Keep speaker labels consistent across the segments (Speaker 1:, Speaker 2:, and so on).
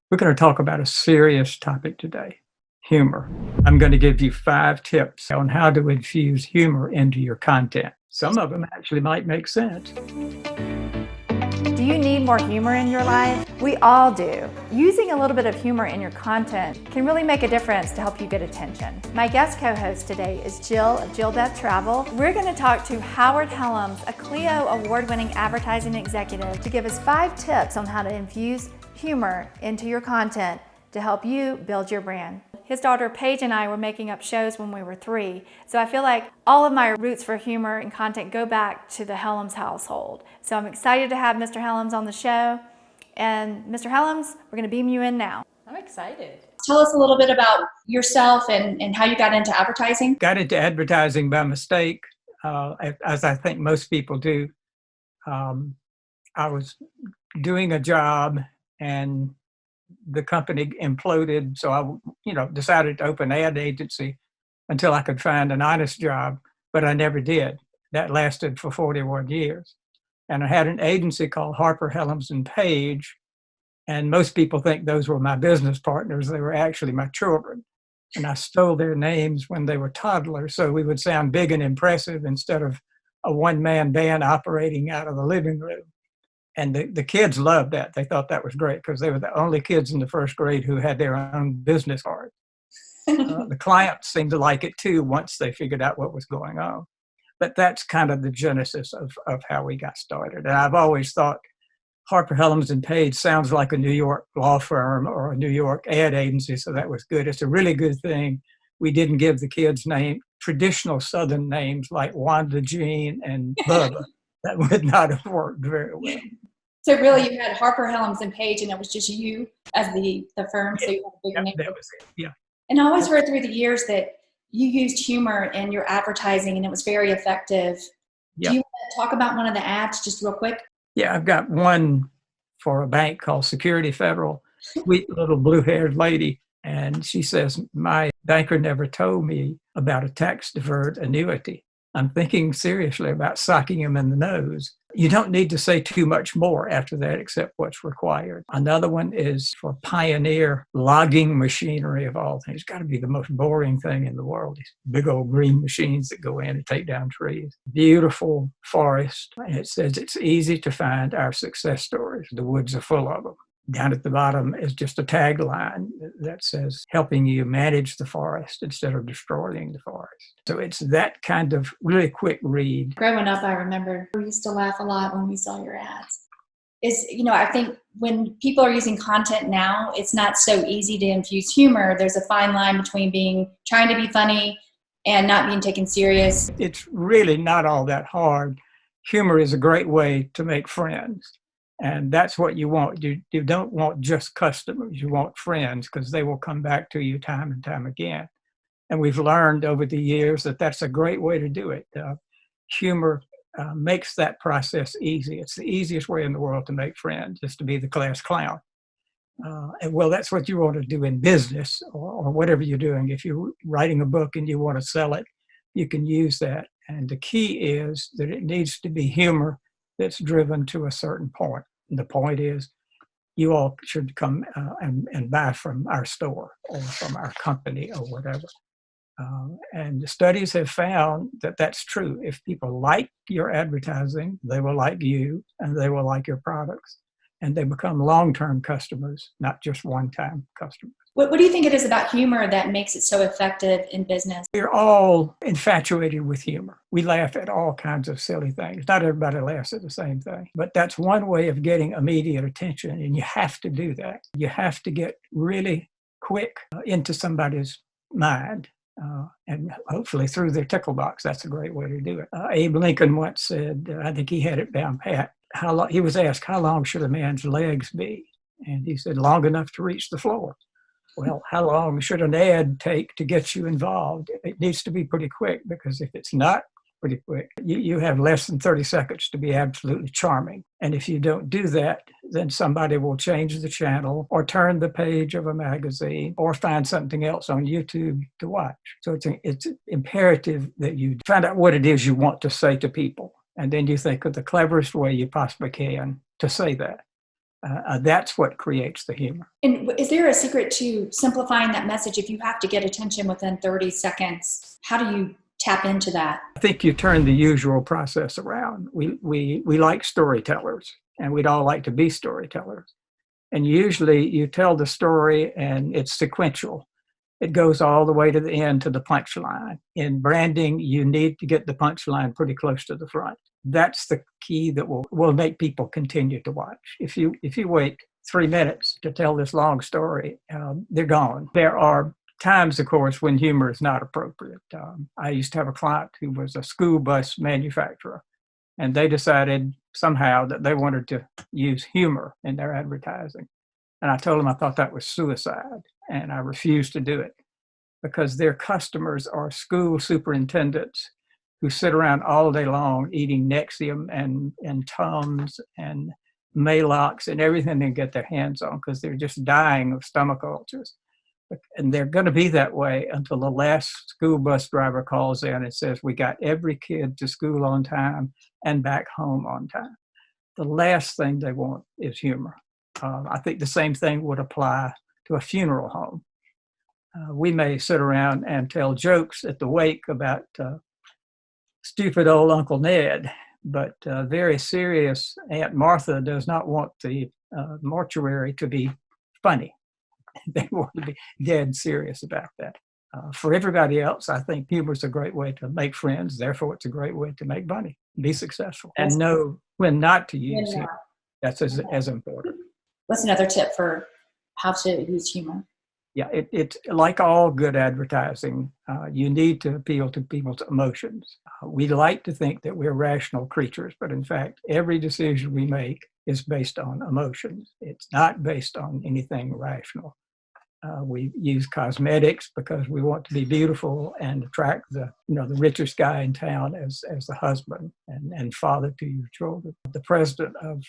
Speaker 1: We're going to talk about a serious topic today, humor. I'm going to give you 5 tips on how to infuse humor into your content. Some of them actually might make sense.
Speaker 2: Do you need more humor in your life? We all do. Using a little bit of humor in your content can really make a difference to help you get attention. My guest co-host today is Jill of Jill Beth Travel. We're going to talk to Howard Hellams, a Clio award-winning advertising executive, to give us 5 tips on how to infuse humor into your content to help you build your brand. His daughter Paige and I were making up shows when we were 3, so I feel like all of my roots for humor and content go back to the Hellams household. So I'm excited to have Mr. Hellams on the show. And Mr. Hellams, we're going to beam you in now.
Speaker 3: I'm excited.
Speaker 4: Tell us a little bit about yourself and how you got into advertising.
Speaker 1: Got into advertising by mistake, as I think most people do. I was doing a job and the company imploded, so I, decided to open an ad agency until I could find an honest job, but I never did. That lasted for 41 years. And I had an agency called Harper, Hellams, and Page, and most people think those were my business partners. They were actually my children, and I stole their names when they were toddlers, so we would sound big and impressive instead of a one-man band operating out of the living room. And the kids loved that. They thought that was great because they were the only kids in the first grade who had their own business card. The clients seemed to like it too once they figured out what was going on. But that's kind of the genesis of how we got started. And I've always thought Harper, Hellams, and Page sounds like a New York law firm or a New York ad agency, so that was good. It's a really good thing we didn't give the kids traditional Southern names like Wanda, Jean, and Bubba. That would not have worked very well.
Speaker 4: So really you had Harper, Hellams, and Page, and it was just you as the firm, so you had a bigger name.
Speaker 1: That was it, yeah.
Speaker 4: And I always heard through the years that you used humor in your advertising and it was very effective.
Speaker 1: Yeah.
Speaker 4: Do you want to talk about one of the ads just real quick?
Speaker 1: Yeah, I've got one for a bank called Security Federal, sweet little blue-haired lady, and she says, "My banker never told me about a tax-deferred annuity. I'm thinking seriously about socking him in the nose." You don't need to say too much more after that except what's required. Another one is for Pioneer logging machinery of all things. It's got to be the most boring thing in the world. These big old green machines that go in and take down trees. Beautiful forest. And it says it's easy to find our success stories. The woods are full of them. Down at the bottom is just a tagline that says, helping you manage the forest instead of destroying the forest. So it's that kind of really quick read.
Speaker 4: Growing up, I remember we used to laugh a lot when we saw your ads. I think when people are using content now, it's not so easy to infuse humor. There's a fine line between trying to be funny and not being taken serious.
Speaker 1: It's really not all that hard. Humor is a great way to make friends. And that's what you want. You don't want just customers. You want friends because they will come back to you time and time again. And we've learned over the years that that's a great way to do it. Humor makes that process easy. It's the easiest way in the world to make friends, is to be the class clown. And that's what you want to do in business or whatever you're doing. If you're writing a book and you want to sell it, you can use that. And the key is that it needs to be humor that's driven to a certain point. And the point is, you all should come and buy from our store or from our company or whatever. And the studies have found that that's true. If people like your advertising, they will like you and they will like your products. And they become long-term customers, not just one-time customers.
Speaker 4: What do you think it is about humor that makes it so effective in business?
Speaker 1: We're all infatuated with humor. We laugh at all kinds of silly things. Not everybody laughs at the same thing, but that's one way of getting immediate attention, and you have to do that. You have to get really quick into somebody's mind, and hopefully through their tickle box. That's a great way to do it. Abe Lincoln once said, I think he had it down pat, he was asked, how long should a man's legs be? And he said, long enough to reach the floor. Well, how long should an ad take to get you involved? It needs to be pretty quick, because if it's not pretty quick, you have less than 30 seconds to be absolutely charming. And if you don't do that, then somebody will change the channel or turn the page of a magazine or find something else on YouTube to watch. So it's imperative that you find out what it is you want to say to people. And then you think of the cleverest way you possibly can to say that. That's what creates the humor.
Speaker 4: And is there a secret to simplifying that message? If you have to get attention within 30 seconds, how do you tap into that?
Speaker 1: I think you turn the usual process around. We like storytellers, and we'd all like to be storytellers. And usually you tell the story and it's sequential. It goes all the way to the end to the punchline. In branding, you need to get the punchline pretty close to the front. That's the key that will make people continue to watch. If you wait 3 minutes to tell this long story, they're gone. There are times, of course, when humor is not appropriate. I used to have a client who was a school bus manufacturer, and they decided somehow that they wanted to use humor in their advertising. And I told them I thought that was suicide, and I refused to do it because their customers are school superintendents who sit around all day long eating Nexium and Tums and Maalox and everything they can get their hands on because they're just dying of stomach ulcers. And they're going to be that way until the last school bus driver calls in and says, we got every kid to school on time and back home on time. The last thing they want is humor. I think the same thing would apply to a funeral home. We may sit around and tell jokes at the wake about stupid old Uncle Ned, but very serious Aunt Martha does not want the mortuary to be funny. They want to be dead serious about that. For everybody else, I think humor is a great way to make friends. Therefore, it's a great way to make money, be successful, and know when not to use humor. That's as important.
Speaker 4: What's another tip for how to use humor?
Speaker 1: Yeah, it's like all good advertising. You need to appeal to people's emotions. We like to think that we're rational creatures, but in fact, every decision we make is based on emotions. It's not based on anything rational. We use cosmetics because we want to be beautiful and attract the richest guy in town as the husband and father to your children. The president of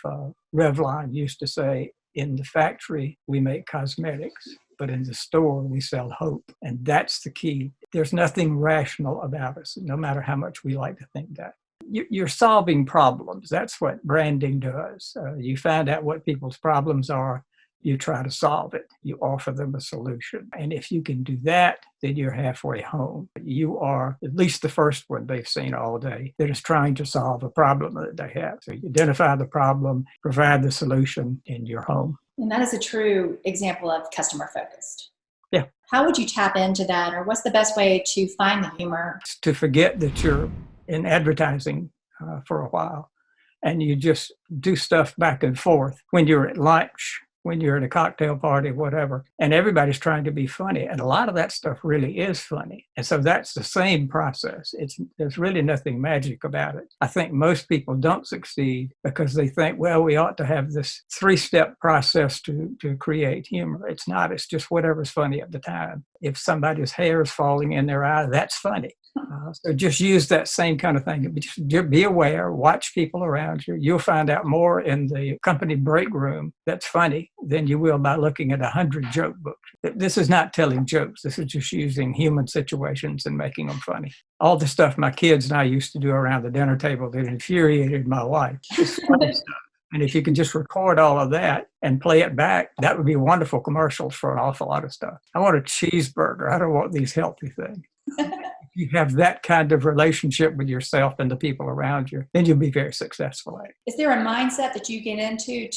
Speaker 1: Revlon used to say, in the factory, we make cosmetics, but in the store, we sell hope. And that's the key. There's nothing rational about us, no matter how much we like to think that. You're solving problems. That's what branding does. You find out what people's problems are. You try to solve it. You offer them a solution. And if you can do that, then you're halfway home. You are at least the first one they've seen all day that is trying to solve a problem that they have. So you identify the problem, provide the solution, and you're home.
Speaker 4: And that is a true example of customer focused.
Speaker 1: Yeah.
Speaker 4: How would you tap into that? Or what's the best way to find the humor?
Speaker 1: To forget that you're in advertising for a while and you just do stuff back and forth when you're at lunch, when you're at a cocktail party, whatever, and everybody's trying to be funny. And a lot of that stuff really is funny. And so that's the same process. There's really nothing magic about it. I think most people don't succeed because they think, well, we ought to have this 3-step process to create humor. It's not. It's just whatever's funny at the time. If somebody's hair is falling in their eye, that's funny. So just use that same kind of thing. Just be aware, watch people around you. You'll find out more in the company break room that's funny than you will by looking at 100 joke books. This is not telling jokes. This is just using human situations and making them funny. All the stuff my kids and I used to do around the dinner table that infuriated my wife. It's funny stuff. And if you can just record all of that and play it back, that would be wonderful commercials for an awful lot of stuff. I want a cheeseburger. I don't want these healthy things. If you have that kind of relationship with yourself and the people around you, then you'll be very successful at it.
Speaker 4: Is there a mindset that you get into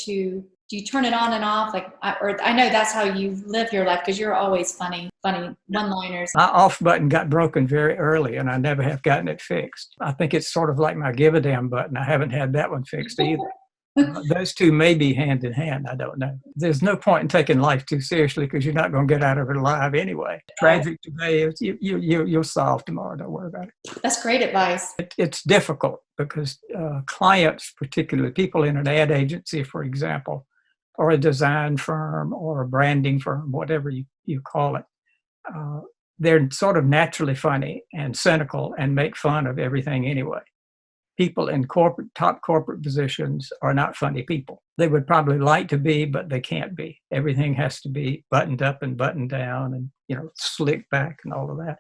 Speaker 4: do you turn it on and off? I know that's how you live your life because you're always funny one-liners.
Speaker 1: My off button got broken very early and I never have gotten it fixed. I think it's sort of like my give a damn button. I haven't had that one fixed either. Those two may be hand in hand. I don't know. There's no point in taking life too seriously because you're not going to get out of it alive anyway. Tragic today is you'll solve tomorrow. Don't worry about it.
Speaker 4: That's great advice.
Speaker 1: It's difficult because clients, particularly people in an ad agency, for example, or a design firm or a branding firm, whatever you call it, they're sort of naturally funny and cynical and make fun of everything anyway. people in top corporate positions are not funny people. They would probably like to be, but they can't be. Everything has to be buttoned up and buttoned down and, slicked back and all of that.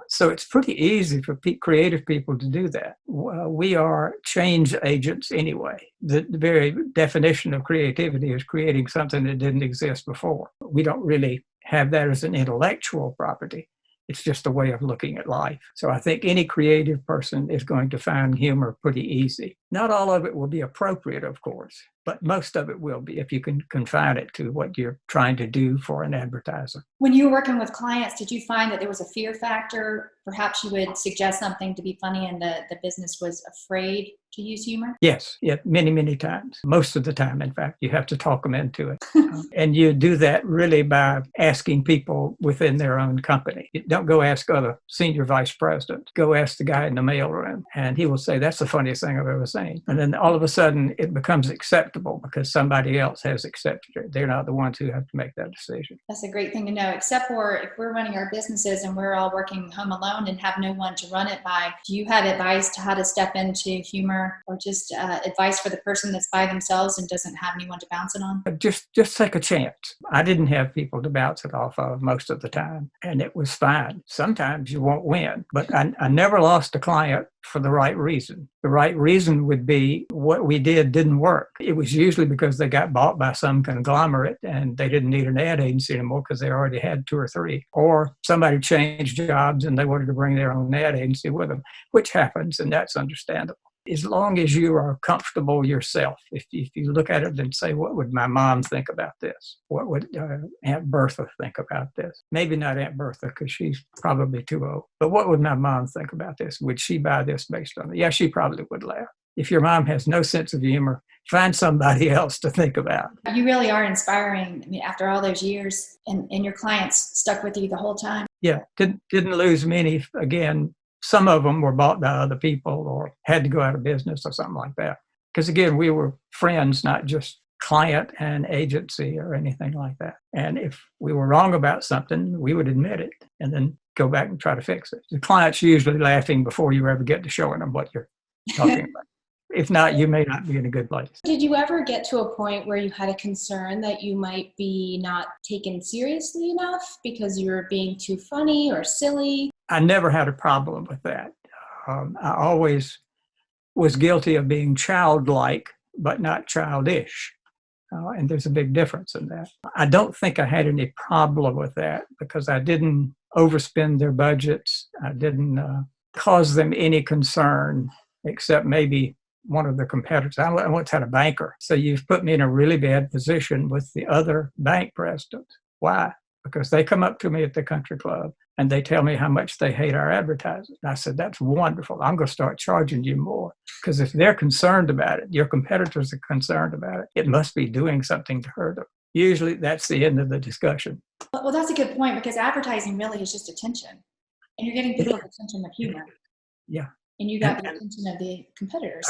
Speaker 1: So it's pretty easy for creative people to do that. We are change agents anyway. The very definition of creativity is creating something that didn't exist before. We don't really have that as an intellectual property. It's just a way of looking at life. So I think any creative person is going to find humor pretty easy. Not all of it will be appropriate, of course, but most of it will be if you can confine it to what you're trying to do for an advertiser.
Speaker 4: When you were working with clients, did you find that there was a fear factor? Perhaps you would suggest something to be funny and the business was afraid to use humor?
Speaker 1: Yes, many, many times. Most of the time, in fact, you have to talk them into it. And you do that really by asking people within their own company. Don't go ask other senior vice presidents. Go ask the guy in the mailroom, and he will say, that's the funniest thing I've ever seen. And then all of a sudden, it becomes acceptable because somebody else has accepted it. They're not the ones who have to make that decision.
Speaker 4: That's a great thing to know, except for if we're running our businesses and we're all working home alone and have no one to run it by. Do you have advice to how to step into humor, or just advice for the person that's by themselves and doesn't have anyone to bounce it on?
Speaker 1: Just take a chance. I didn't have people to bounce it off of most of the time, and it was fine. Sometimes you won't win, but I never lost a client for the right reason. The right reason would be what we didn't work. It was usually because they got bought by some conglomerate and they didn't need an ad agency anymore because they already had 2 or 3. Or somebody changed jobs and they wanted to bring their own ad agency with them, which happens, and that's understandable. As long as you are comfortable yourself, if you look at it and say, what would my mom think about this? What would Aunt Bertha think about this? Maybe not Aunt Bertha because she's probably too old. But what would my mom think about this? Would she buy this based on it? Yeah, she probably would laugh. If your mom has no sense of humor, find somebody else to think about.
Speaker 4: You really are inspiring. I mean, after all those years, and your clients stuck with you the whole time.
Speaker 1: Yeah, didn't lose many. Again, some of them were bought by other people or had to go out of business or something like that. Because again, we were friends, not just client and agency or anything like that. And if we were wrong about something, we would admit it and then go back and try to fix it. The client's usually laughing before you ever get to showing them what you're talking about. If not, you may not be in a good place.
Speaker 3: Did you ever get to a point where you had a concern that you might be not taken seriously enough because you were being too funny or silly?
Speaker 1: I never had a problem with that. I always was guilty of being childlike, but not childish. And there's a big difference in that. I don't think I had any problem with that because I didn't overspend their budgets. I didn't cause them any concern, except maybe one of the competitors. I once had a banker. So you've put me in a really bad position with the other bank presidents. Why? Because they come up to me at the country club and they tell me how much they hate our advertising. And I said, that's wonderful. I'm going to start charging you more. Because if they're concerned about it, your competitors are concerned about it, it must be doing something to hurt them. Usually that's the end of the discussion.
Speaker 4: Well, that's a good point because advertising really is just attention. And you're getting people's attention with humor.
Speaker 1: Yeah.
Speaker 4: And you got the attention of the competitors.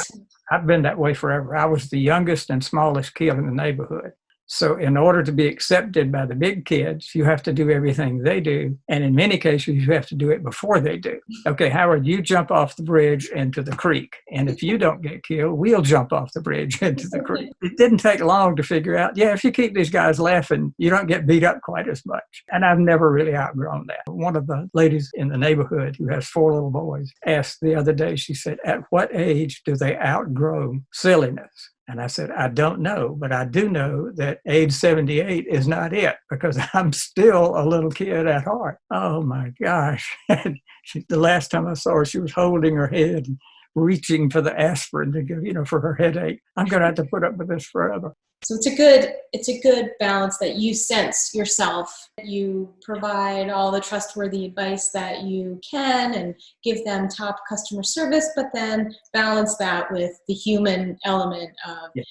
Speaker 1: I've been that way forever. I was the youngest and smallest kid in the neighborhood. So in order to be accepted by the big kids, you have to do everything they do. And in many cases, you have to do it before they do. Okay, Howard, you jump off the bridge into the creek. And if you don't get killed, we'll jump off the bridge into the creek. It didn't take long to figure out, if you keep these guys laughing, you don't get beat up quite as much. And I've never really outgrown that. One of the ladies in the neighborhood who has 4 little boys asked the other day, she said, at what age do they outgrow silliness? And I said, I don't know, but I do know that age 78 is not it because I'm still a little kid at heart. Oh my gosh. The last time I saw her, she was holding her head and reaching for the aspirin to give, for her headache. I'm going to have to put up with this forever.
Speaker 3: So it's a good balance that you sense yourself. You provide all the trustworthy advice that you can and give them top customer service, but then balance that with the human element of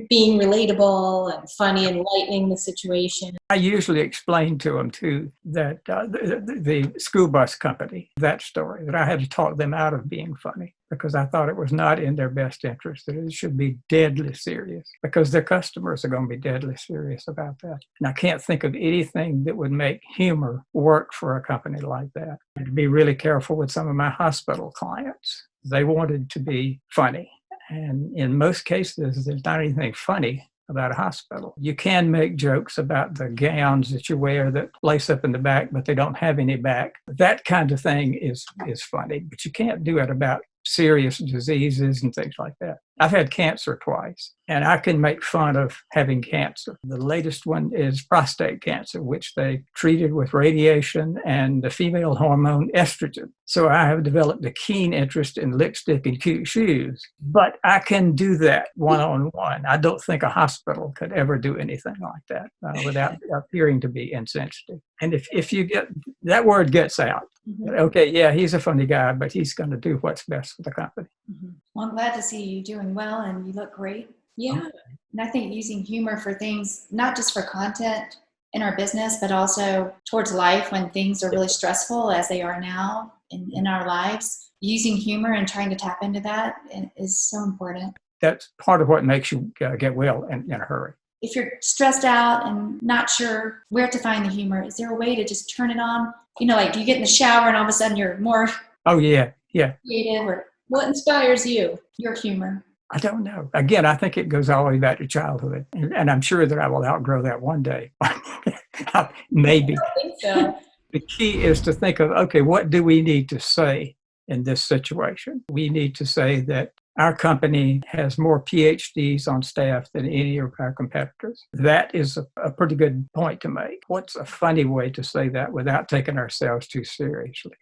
Speaker 3: being relatable and funny and lightening the situation.
Speaker 1: I usually explain to them too that the school bus company, that story, that I had to talk them out of being funny because I thought it was not in their best interest, that it should be deadly serious because their customers are going to be deadly serious about that. And I can't think of anything that would make humor work for a company like that. And to be really careful with some of my hospital clients. They wanted to be funny. And in most cases, there's not anything funny about a hospital. You can make jokes about the gowns that you wear that lace up in the back, but they don't have any back. That kind of thing is funny, but you can't do it about serious diseases and things like that. I've had cancer twice, and I can make fun of having cancer. The latest one is prostate cancer, which they treated with radiation and the female hormone estrogen. So I have developed a keen interest in lipstick and cute shoes, but I can do that one-on-one. I don't think a hospital could ever do anything like that without appearing to be insensitive. And if you get, that word gets out, okay, yeah, he's a funny guy, but he's going to do what's best for the company.
Speaker 4: Well, I'm glad to see you doing well and you look great.
Speaker 3: Yeah.
Speaker 4: And I think using humor for things, not just for content in our business, but also towards life when things are really stressful as they are now in our lives, using humor and trying to tap into that is so important.
Speaker 1: That's part of what makes you get well in a hurry.
Speaker 4: If you're stressed out and not sure where to find the humor, is there a way to just turn it on? You know, like do you get in the shower and all of a sudden you're more
Speaker 1: yeah.
Speaker 4: creative, or
Speaker 3: What inspires you?
Speaker 4: your humor?
Speaker 1: I don't know. Again, I think it goes all the way back to childhood. And I'm sure that I will outgrow that one day. Maybe.
Speaker 3: I think so.
Speaker 1: The key is to think of, okay, what do we need to say in this situation? We need to say that our company has more PhDs on staff than any of our competitors. That is a pretty good point to make. What's a funny way to say that without taking ourselves too seriously?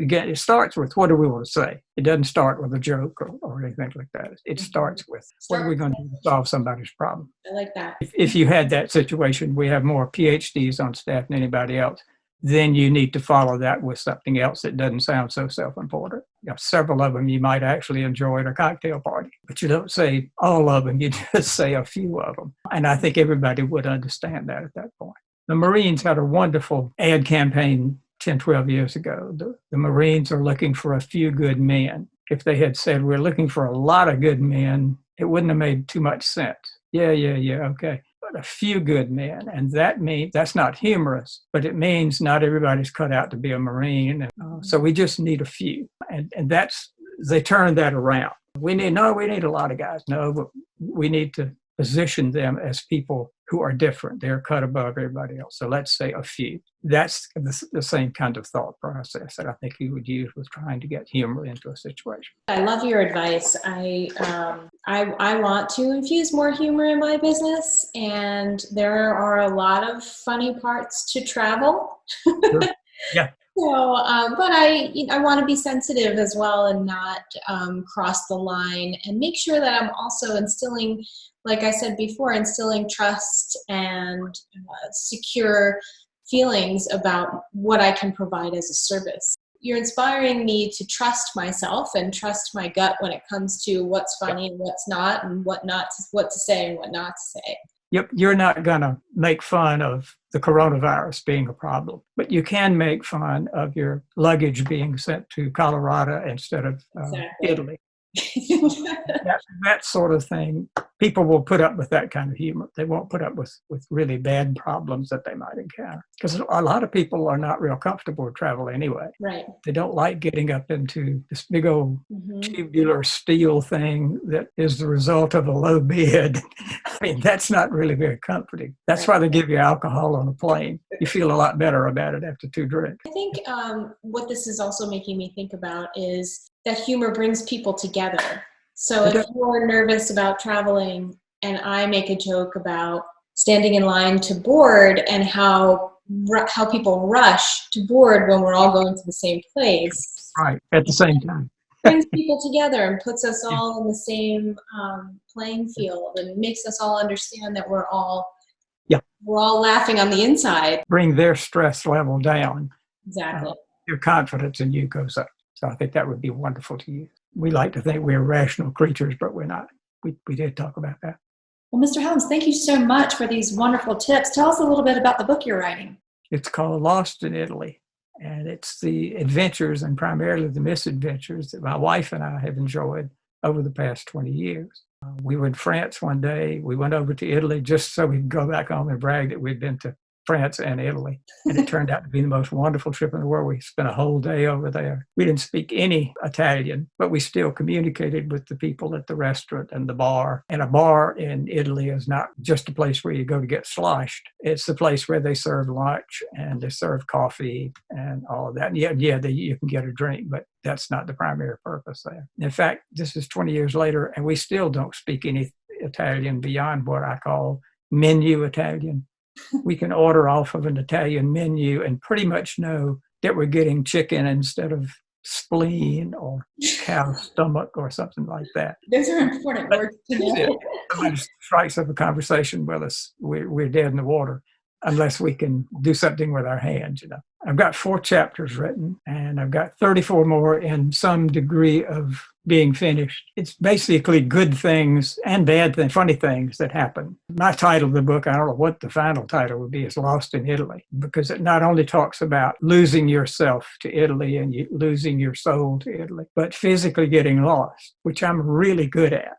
Speaker 1: Again, it starts with what do we want to say? It doesn't start with a joke or anything like that. It starts with what are we going to do to solve somebody's problem?
Speaker 3: I like that.
Speaker 1: If you had that situation, we have more PhDs on staff than anybody else, then you need to follow that with something else that doesn't sound so self-important. Several of them you might actually enjoy at a cocktail party, but you don't say all of them, you just say a few of them. And I think everybody would understand that at that point. The Marines had a wonderful ad campaign 10, 12 years ago. The Marines are looking for a few good men. If they had said, we're looking for a lot of good men, it wouldn't have made too much sense. Yeah, okay. But a few good men, and that means that's not humorous, but it means not everybody's cut out to be a Marine. So we just need a few, and that's they turned that around. We need a lot of guys. No, but we need to position them as people who are different. They're cut above everybody else. So let's say a few. That's the same kind of thought process that I think you would use with trying to get humor into a situation.
Speaker 3: I love your advice. I want to infuse more humor in my business, and there are a lot of funny parts to travel.
Speaker 1: Sure. Yeah.
Speaker 3: So, but I want to be sensitive as well and not cross the line, and make sure that I'm also instilling, like I said before, instilling trust and secure feelings about what I can provide as a service. You're inspiring me to trust myself and trust my gut when it comes to what's funny and what's not, and what to say and what not to say.
Speaker 1: Yep, you're not going to make fun of the coronavirus being a problem, but you can make fun of your luggage being sent to Colorado instead of Italy. That sort of thing. People will put up with that kind of humor. They won't put up with really bad problems that they might encounter. Because a lot of people are not real comfortable with travel anyway.
Speaker 3: Right.
Speaker 1: They don't like getting up into this big old tubular steel thing that is the result of a low bid. I mean, that's not really very comforting. That's why they give you alcohol on a plane. You feel a lot better about it after 2 drinks.
Speaker 3: I think what this is also making me think about is that humor brings people together. So if you're nervous about traveling and I make a joke about standing in line to board and how people rush to board when we're all going to the same place.
Speaker 1: Right, at the same time.
Speaker 3: Brings people together and puts us all in the same playing field, and makes us all understand that we're all laughing on the inside.
Speaker 1: Bring their stress level down.
Speaker 3: Exactly.
Speaker 1: Your confidence in you goes up. So I think that would be wonderful to use. We like to think we're rational creatures, but we're not. We did talk about that.
Speaker 4: Well, Mr. Hellams, thank you so much for these wonderful tips. Tell us a little bit about the book you're writing.
Speaker 1: It's called Lost in Italy, and it's the adventures and primarily the misadventures that my wife and I have enjoyed over the past 20 years. We were in France one day. We went over to Italy just so we could go back home and brag that we'd been to France and Italy. And it turned out to be the most wonderful trip in the world. We spent a whole day over there. We didn't speak any Italian, but we still communicated with the people at the restaurant and the bar. And a bar in Italy is not just a place where you go to get sloshed. It's the place where they serve lunch and they serve coffee and all of that. And you can get a drink, but that's not the primary purpose there. In fact, this is 20 years later, and we still don't speak any Italian beyond what I call menu Italian. We can order off of an Italian menu and pretty much know that we're getting chicken instead of spleen or cow stomach or something like that.
Speaker 4: Those are important words to know.
Speaker 1: Somebody strikes up a conversation with us, we're dead in the water unless we can do something with our hands, you know. I've got 4 chapters written, and I've got 34 more in some degree of being finished. It's basically good things and bad things, funny things that happen. My title of the book, I don't know what the final title would be, is Lost in Italy, because it not only talks about losing yourself to Italy and losing your soul to Italy, but physically getting lost, which I'm really good at.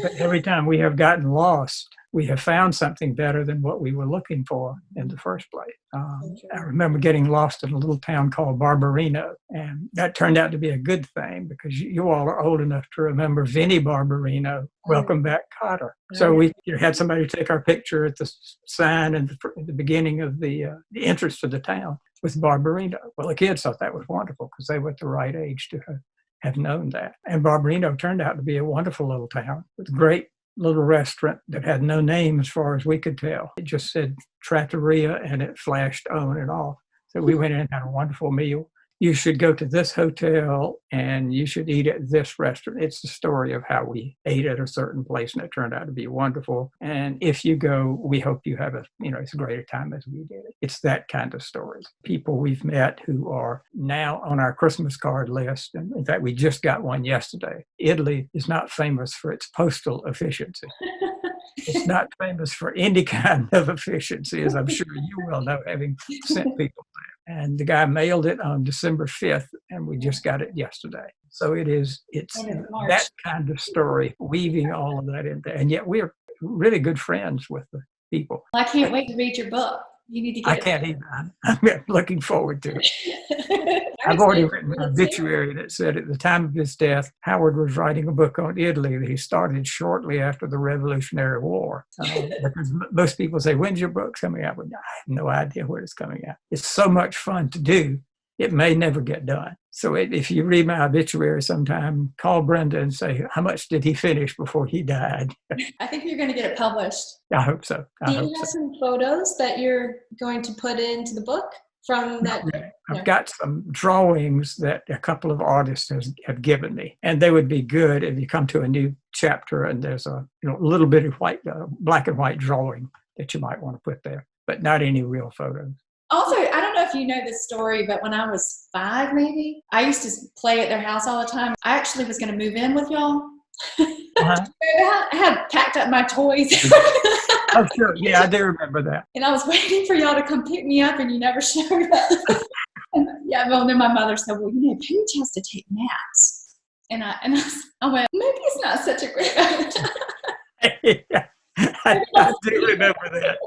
Speaker 1: But every time we have gotten lost, we have found something better than what we were looking for in the first place. I remember getting lost in a little town called Barberino, and that turned out to be a good thing because you all are old enough to remember Vinnie Barberino, Welcome Back, Cotter. So we had somebody take our picture at the sign at the beginning of the entrance to the town with Barberino. Well, the kids thought that was wonderful because they were at the right age to have known that. And Barberino turned out to be a wonderful little town with great little restaurant that had no name as far as we could tell. It just said Trattoria and it flashed on and off. So we went in and had a wonderful meal. You should go to this hotel and you should eat at this restaurant. It's the story of how we ate at a certain place and it turned out to be wonderful. And if you go, we hope you have as great a time as we did. It's that kind of stories. People we've met who are now on our Christmas card list. And in fact, we just got one yesterday. Italy is not famous for its postal efficiency. It's not famous for any kind of efficiency, as I'm sure you will know, having sent people there. And the guy mailed it on December 5th, and we just got it yesterday. So it's that kind of story, weaving all of that in there. And yet we're really good friends with the people.
Speaker 4: Well, I can't wait to read your book. You need to get
Speaker 1: I can't even. I'm looking forward to it. I've already written an obituary that said at the time of his death, Howard was writing a book on Italy that he started shortly after the Revolutionary War. Because most people say, when's your book coming out? Well, I have no idea when it's coming out. It's so much fun to do. It may never get done. So if you read my obituary sometime, call Brenda and say, how much did he finish before he died?
Speaker 4: I think you're going to get it published.
Speaker 1: I hope so.
Speaker 3: Do you have some photos that you're going to put into the book from that?
Speaker 1: I've got some drawings that a couple of artists have given me, and they would be good if you come to a new chapter and there's a little bit of black and white drawing that you might want to put there, but not any real photos.
Speaker 4: Also, I don't know if you know this story, but when I was 5, maybe, I used to play at their house all the time. I actually was going to move in with y'all. Uh-huh. I had packed up my toys.
Speaker 1: Oh, sure. Yeah, I do remember that.
Speaker 4: And I was waiting for y'all to come pick me up, and you never showed up. Well, then my mother said, well, Paige has to take naps. And I went, maybe it's not such a great idea.
Speaker 1: I do remember that.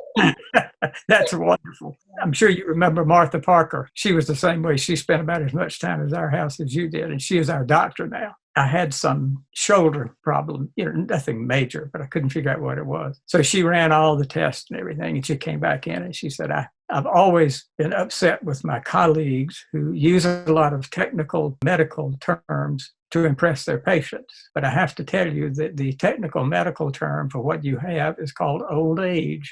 Speaker 1: That's wonderful. I'm sure you remember Martha Parker. She was the same way. She spent about as much time at our house as you did, and she is our doctor now. I had some shoulder problem, nothing major, but I couldn't figure out what it was. So she ran all the tests and everything, and she came back in and she said, I've always been upset with my colleagues who use a lot of technical medical terms to impress their patients. But I have to tell you that the technical medical term for what you have is called old age.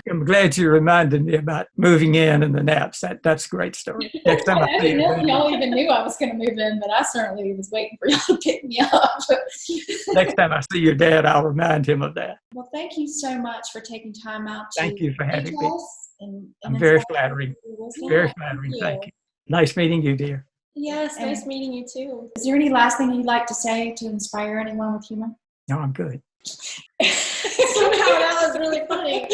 Speaker 1: I'm glad you reminded me about moving in and the naps. That's a great story. Next time
Speaker 4: I didn't know if y'all even knew I was going to move in, but I certainly was waiting for y'all to pick me up.
Speaker 1: Next time I see your dad, I'll remind him of that.
Speaker 4: Well, thank you so much for taking time out to
Speaker 1: Thank you for having me.
Speaker 4: And
Speaker 1: I'm very flattering. Very flattering. Thank you. Nice meeting you, dear.
Speaker 3: Yes, nice meeting you too.
Speaker 4: Is there any last thing you'd like to say to inspire anyone with humor?
Speaker 1: No, I'm good.
Speaker 3: Somehow that was really funny.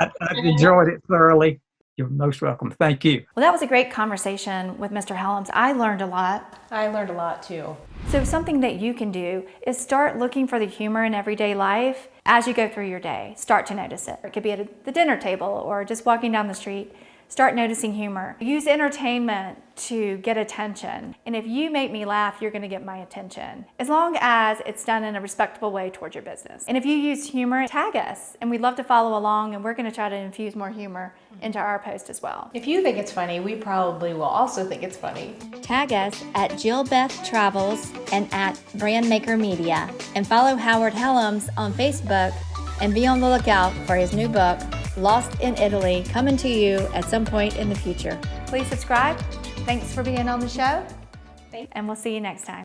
Speaker 1: I've enjoyed it thoroughly. You're most welcome. Thank you.
Speaker 2: Well, that was a great conversation with Mr. Hellams. I learned a lot.
Speaker 5: I learned a lot too.
Speaker 2: So something that you can do is start looking for the humor in everyday life as you go through your day. Start to notice it. It could be at the dinner table or just walking down the street. Start noticing humor. Use entertainment to get attention. And if you make me laugh, you're gonna get my attention. As long as it's done in a respectable way towards your business. And if you use humor, tag us. And we'd love to follow along, and we're gonna try to infuse more humor into our post as well.
Speaker 5: If you think it's funny, we probably will also think it's funny.
Speaker 6: Tag us at Jill Beth Travels and at BrandMaker Media. And follow Howard Hellams on Facebook and be on the lookout for his new book, Lost in Italy, coming to you at some point in the future.
Speaker 2: Please subscribe. Thanks for being on the show. And we'll see you next time.